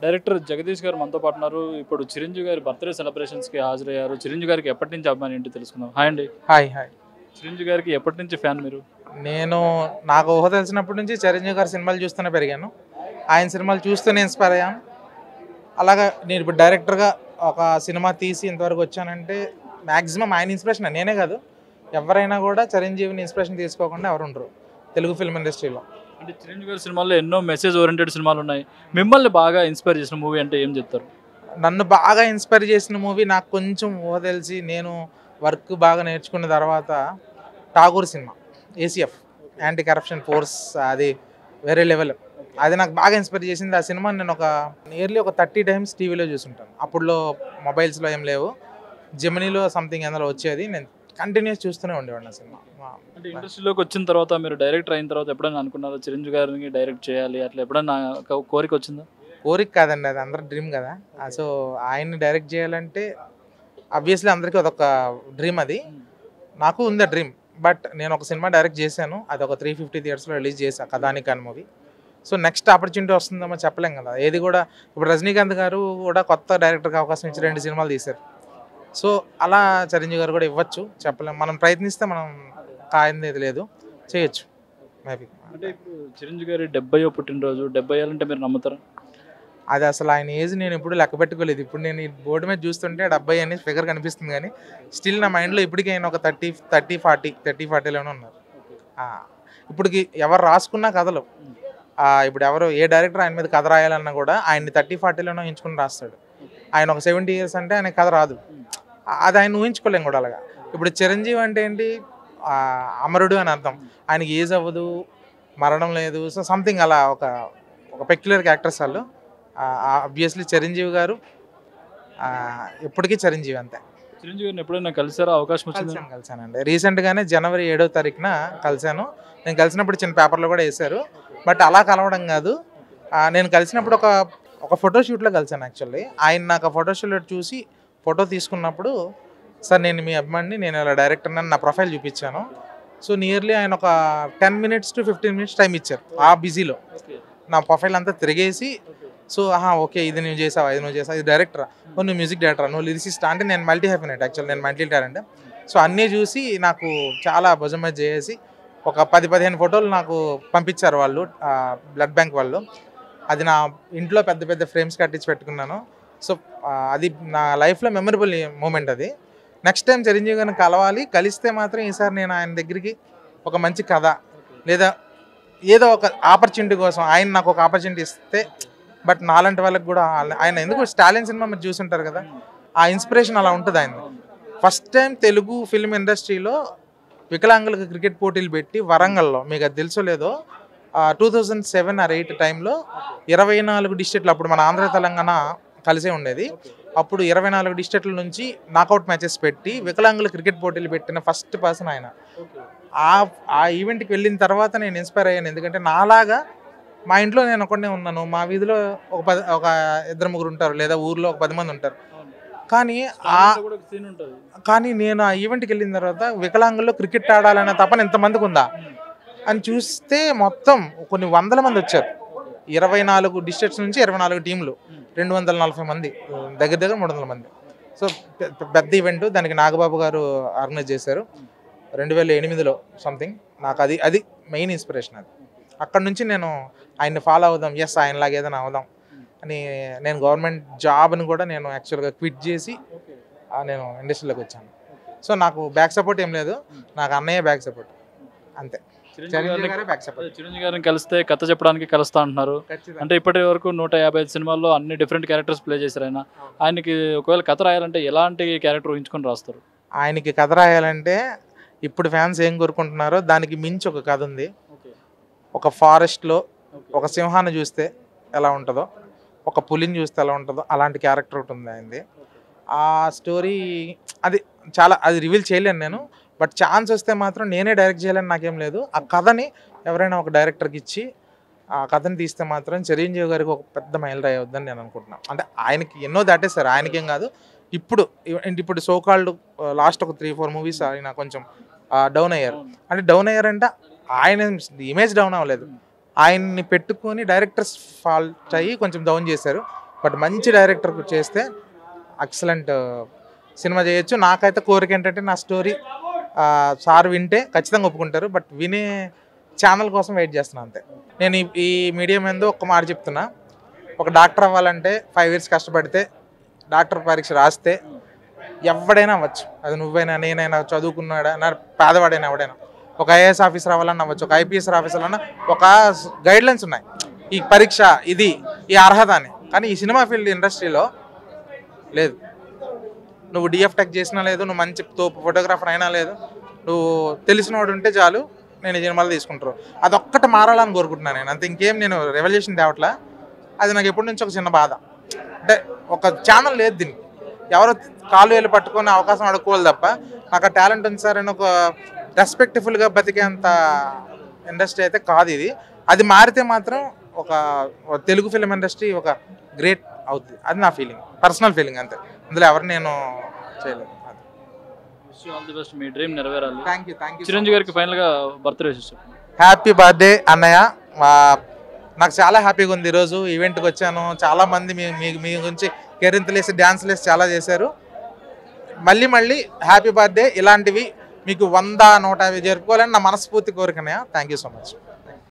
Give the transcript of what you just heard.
Director Jagadish గారు మనతో పాటు ఉన్నారు. ఇప్పుడు చిరంజీవి గారి బర్త్‌డే సెలబ్రేషన్స్‌కి హాజరయ్యారు. చిరంజీవి గారికి ఎప్పటి నుంచి అభిమాని ఏంటో తెలుసుకుందాం. హాయ్ అండి. హాయ్ హాయ్ చిరంజీవి గారికి ఎప్పటి నుంచి ఫ్యాన్ మీరు? నేను నాకు ఊహ తెలిసినప్పటి నుంచి చిరంజీవి గారి సినిమాలు చూస్తూనే పెరిగాను. ఆయన సినిమాలు చూస్తూనే ఇన్స్పైర్ అయ్యాను. అలాగా నేను ఇప్పుడు డైరెక్టర్గా ఒక సినిమా తీసి ఇంతవరకు వచ్చానంటే మ్యాక్సిమం ఆయన ఇన్స్పిరేషన్ నేనే కాదు, ఎవరైనా కూడా చిరంజీవిని ఇన్స్పిరేషన్ తీసుకోకుండా ఎవరు ఉండరు తెలుగు ఫిల్మ్ ఇండస్ట్రీలో. అంటే చిరంజీవి గారి సినిమాల్లో ఎన్నో మెసేజ్ ఓరియెంటెడ్ సినిమాలు ఉన్నాయి. మిమ్మల్ని బాగా ఇన్స్పైర్ చేసిన మూవీ అంటే ఏం చెప్తారు? నన్ను బాగా ఇన్స్పైర్ చేసిన మూవీ నాకు కొంచెం ఊహ తెలిసి నేను వర్క్ బాగా నేర్చుకున్న తర్వాత Tagore cinema, ACF anti corruption force, అది వేరే లెవెల్. అది నాకు బాగా ఇన్స్పైర్ చేసింది. ఆ సినిమా నేను నియర్లీ ఒక 30 టైమ్స్ టీవీలో చూసుంటాను. అప్పుడులో మొబైల్స్లో ఏం లేవు, జెమినీలో సంథింగ్ అందులో వచ్చేది. నేను కంటిన్యూస్ చూస్తూనే ఉండేవాడిని ఆ సినిమా. అంటే ఇండస్ట్రీలోకి వచ్చిన తర్వాత మీరు డైరెక్టర్ అయిన తర్వాత ఎప్పుడైనా అనుకున్నారా చిరంజీవి గారిని డైరెక్ట్ చేయాలి అట్లా ఎప్పుడైనా కోరిక వచ్చిందా? కోరిక కాదండి, అది అందరి డ్రీమ్ కదా. సో ఆయన్ని డైరెక్ట్ చేయాలంటే ఆబ్వియస్లీ అందరికీ అదొక డ్రీమ్. అది నాకు ఉంది ఆ డ్రీమ్. బట్ నేను ఒక సినిమా డైరెక్ట్ చేశాను, అది ఒక 350 థియేటర్స్లో రిలీజ్ చేశాను, కథానిక్ అని మూవీ. సో నెక్స్ట్ ఆపర్చునిటీ వస్తుందేమో చెప్పలేం కదా. ఏది కూడా ఇప్పుడు రజనీకాంత్ గారు కూడా కొత్త డైరెక్టర్కి అవకాశం ఇచ్చి 2 సినిమాలు తీశారు. సో అలా చిరంజీవి గారు కూడా ఇవ్వచ్చు, చెప్పలేం. మనం ప్రయత్నిస్తే మనం కాయింది లేదు, చేయొచ్చు మేబీ. అంటే ఇప్పుడు చిరంజీవి గారి 70వ పుట్టినరోజు, 70 ఏళ్ళంటే మీరు నమ్ముతారా? అది అసలు ఆయన ఏజ్ నేను ఎప్పుడు లెక్క పెట్టుకోలేదు. ఇప్పుడు నేను ఈ బోర్డు మీద చూస్తుంటే 70 అనే ఫిగర్ కనిపిస్తుంది, కానీ స్టిల్ నా మైండ్లో ఇప్పటికీ ఆయన ఒక 30-40లోనే ఉన్నారు. ఇప్పటికి ఎవరు రాసుకున్నా కథలు, ఇప్పుడు ఎవరు ఏ డైరెక్టర్ ఆయన మీద కథ రాయాలన్నా కూడా ఆయన్ని 30-40లోనే ఊహించుకుని రాస్తాడు. ఆయన ఒక 70 ఇయర్స్ అంటే ఆయన కథ రాదు, అది ఆయన ఊహించుకోలేం కూడా అలాగా. ఇప్పుడు చిరంజీవి అంటే ఏంటి, అమరుడు అని అర్థం. ఆయనకి ఏజ్ అవ్వదు, మరణం లేదు, సో సంథింగ్ అలా ఒక పెక్యులర్ క్యారెక్టర్స్ వాళ్ళు. ఆబ్వియస్లీ చిరంజీవి గారు ఎప్పటికీ చిరంజీవి అంతే. చిరంజీవి గారిని ఎప్పుడైనా కలిసారా? అవకాశం వచ్చింది? కలిసానండి, రీసెంట్గానే జనవరి 7వ తారీఖున కలిశాను. నేను కలిసినప్పుడు చిన్న పేపర్లో కూడా వేశారు. బట్ అలా కలవడం కాదు, నేను కలిసినప్పుడు ఒక ఫోటోషూట్లో కలిసాను యాక్చువల్లీ. ఆయన నాకు ఆ ఫోటోషూట్ చూసి ఫోటో తీసుకున్నప్పుడు, సార్ నేను మీ అభిమాని, నేను ఇలా డైరెక్టర్ అని నా ప్రొఫైల్ చూపించాను. సో నియర్లీ ఆయన ఒక 10 minutes to 15 minutes టైం ఇచ్చారు. ఆ బిజీలో నా ప్రొఫైల్ అంతా తిరిగేసి, సో ఓకే ఇది నువ్వు చేసావా, ఇది నువ్వు చేసావు, ఇది డైరెక్టరా, నువ్వు మ్యూజిక్ డైరెక్టరా, నువ్వు లిరిసిస్టా అంటే నేను మల్టీ హ్యాపీనెట్ యాక్చువల్, నేను మల్టీ టాలెంట్. సో అన్నీ చూసి నాకు చాలా భుజం మీద చేసి ఒక 10-15 ఫోటోలు నాకు పంపించారు వాళ్ళు, బ్లడ్ బ్యాంక్ వాళ్ళు. అది నా ఇంట్లో పెద్ద పెద్ద ఫ్రేమ్స్ కట్టించి పెట్టుకున్నాను. సో అది నా లైఫ్లో మెమరబుల్ మూమెంట్ అది. నెక్స్ట్ టైం చిరంజీవి గారిని కలవాలి, కలిస్తే మాత్రం ఈసారి నేను ఆయన దగ్గరికి ఒక మంచి కథ లేదా ఏదో ఒక ఆపర్చునిటీ కోసం, ఆయన నాకు ఒక ఆపర్చునిటీ ఇస్తే, బట్ నాలాంటి వాళ్ళకి కూడా ఆయన ఎందుకు స్టాలిన్ సినిమా మీరు చూసుంటారు కదా, ఆ ఇన్స్పిరేషన్ అలా ఉంటుంది ఆయన. ఫస్ట్ టైం తెలుగు ఫిల్మ్ ఇండస్ట్రీలో వికలాంగులకు క్రికెట్ పోటీలు పెట్టి వరంగల్లో, మీకు అది తెలుసో లేదో, 2007 or 8 టైంలో 24 డిస్ట్రిక్ట్లు, అప్పుడు మన ఆంధ్ర తెలంగాణ కలిసే ఉండేది, అప్పుడు 24 డిస్ట్రిక్ట్ల నుంచి నాకౌట్ మ్యాచెస్ పెట్టి వికలాంగుల క్రికెట్ పోటీలు పెట్టిన ఫస్ట్ పర్సన్ ఆయన. ఆ ఈవెంట్కి వెళ్ళిన తర్వాత నేను ఇన్స్పైర్ అయ్యాను. ఎందుకంటే నాలాగా మా ఇంట్లో నేను ఒకనే ఉన్నాను, మా వీధిలో ఒక 2-3 ఉంటారు, లేదా ఊర్లో ఒక 10 మంది ఉంటారు. కానీ నేను ఆ ఈవెంట్కి వెళ్ళిన తర్వాత వికలాంగుల్లో క్రికెట్ ఆడాలనే తపన ఎంతమందికి ఉందా అని చూస్తే మొత్తం కొన్ని 100 మంది వచ్చారు. 24 డిస్ట్రిక్ట్స్ నుంచి 24 టీంలు, 240 మంది, దగ్గర 300 మంది. సో పెద్ద ఈవెంట్, దానికి నాగబాబు గారు ఆర్గనైజ్ చేశారు 2008లో సంథింగ్. నాకు అది మెయిన్ ఇన్స్పిరేషన్. అది అక్కడ నుంచి నేను ఆయన్ని ఫాలో అవుదాం, ఎస్ ఆయనలాగా ఏదైనా అవుదాం అని నేను గవర్నమెంట్ జాబ్ని కూడా నేను యాక్చువల్గా క్విట్ చేసి నేను ఇండస్ట్రీలోకి వచ్చాను. సో నాకు బ్యాక్ సపోర్ట్ ఏం లేదు, నాకు అన్నయ్య బ్యాక్ సపోర్ట్ అంతే. చిరంజీవి గారిని కలిస్తే కథ చెప్పడానికి కలుస్తా అంటున్నారు. అంటే ఇప్పటి వరకు 155 సినిమాల్లో అన్ని డిఫరెంట్ క్యారెక్టర్స్ ప్లే చేశారు ఆయన. ఆయనకి ఒకవేళ కథ రాయాలంటే ఎలాంటి క్యారెక్టర్ ఊహించుకొని రాస్తారు? ఆయనకి కథ రాయాలంటే ఇప్పుడు ఫ్యాన్స్ ఏం కోరుకుంటున్నారో దానికి మించి ఒక కథ ఉంది. ఒక ఫారెస్ట్లో ఒక సింహాన్ని చూస్తే ఎలా ఉంటుందో, ఒక పులిని చూస్తే ఎలా ఉంటుందో, అలాంటి క్యారెక్టర్ ఒకటి ఉంది ఆయనది. ఆ స్టోరీ అది రివీల్ చేయలేను నేను, బట్ ఛాన్స్ వస్తే మాత్రం నేనే డైరెక్ట్ చేయాలని నాకేం లేదు. ఆ కథని ఎవరైనా ఒక డైరెక్టర్కి ఇచ్చి ఆ కథని తీస్తే మాత్రం చిరంజీవి గారికి ఒక పెద్ద మైలురాయి అవుద్దని నేను అనుకుంటున్నాను. అంటే ఆయనకి ఎన్నో దాటేస్తారు, ఆయనకేం కాదు. ఇప్పుడు సోకాల్డ్ లాస్ట్ ఒక 3-4 మూవీస్ ఆయన కొంచెం డౌన్ అయ్యారు. అంటే డౌన్ అయ్యారంటే ఆయన ఇమేజ్ డౌన్ అవ్వలేదు, ఆయన్ని పెట్టుకొని డైరెక్టర్స్ ఫాల్ట్ అయ్యి కొంచెం డౌన్ చేశారు. బట్ మంచి డైరెక్టర్ చేస్తే ఎక్సలెంట్ సినిమా చేయొచ్చు. నాకైతే కోరిక ఏంటంటే నా స్టోరీ సార్ వింటే ఖచ్చితంగా ఒప్పుకుంటారు. బట్ వినే ఛానల్ కోసం వెయిట్ చేస్తున్నాను అంతే. నేను ఈ మీడియం ఏందో ఒక్క మాట చెప్తున్నా, ఒక డాక్టర్ అవ్వాలంటే 5 years కష్టపడితే డాక్టర్ పరీక్ష రాస్తే ఎవడైనా అవ్వచ్చు. అది నువ్వైనా నేనైనా చదువుకున్నాడా నా పేదవాడైనా ఎవడైనా. ఒక ఐఏఎస్ ఆఫీసర్ అవ్వాలన్నా అవ్వచ్చు, ఒక ఐపీఎస్ ఆఫీసర్ అన్నా ఒక గైడ్లైన్స్ ఉన్నాయి, ఈ పరీక్ష ఇది ఈ అర్హత అని. కానీ ఈ సినిమా ఫీల్డ్ ఇండస్ట్రీలో లేదు. నువ్వు డిఎఫ్ టెక్ చేసినా లేదు, నువ్వు మంచి తోపు ఫోటోగ్రాఫర్ అయినా లేదు, నువ్వు తెలిసినోడు ఉంటే చాలు నేను ఈ సినిమాలు తీసుకుంటారు. అదొక్కటి మారాలని కోరుకుంటున్నాను నేను అంతే. ఇంకేం నేను రెవల్యూషన్ తేవట్లా. అది నాకు ఎప్పటి నుంచి ఒక చిన్న బాధ. అంటే ఒక ఛానల్ లేదు దీనికి, ఎవరో కాలు వేలు పట్టుకొని అవకాశం అడుక్కోవాలి తప్ప నాకు ఆ టాలెంట్ ఉంది సార్ అని ఒక రెస్పెక్ట్ఫుల్గా బతికేంత ఇండస్ట్రీ అయితే కాదు ఇది. అది మారితే మాత్రం ఒక తెలుగు ఫిలిం ఇండస్ట్రీ ఒక గ్రేట్ అవుతుంది. అది నా ఫీలింగ్, పర్సనల్ ఫీలింగ్ అంతే. అందులో ఎవరు నేను చేయలేదు. ఆల్ ది బెస్ట్, మీ డ్రీమ్ నెరవేరాలి. Thank you. చిరంజీవి గారికి ఫైనల్గా బర్త్డే విషెస్. హ్యాపీ బర్త్డే అన్నయ్య. నాకు చాలా హ్యాపీగా ఉంది. ఈరోజు ఈవెంట్కి వచ్చాను, చాలామంది మీ గురించి కేరింతలు వేసి డ్యాన్స్లు వేసి చాలా చేశారు. మళ్ళీ హ్యాపీ బర్త్డే. ఇలాంటివి మీకు 100, 150 జరుపుకోవాలని నా మనస్ఫూర్తి కోరికనయ్య. Thank you so much.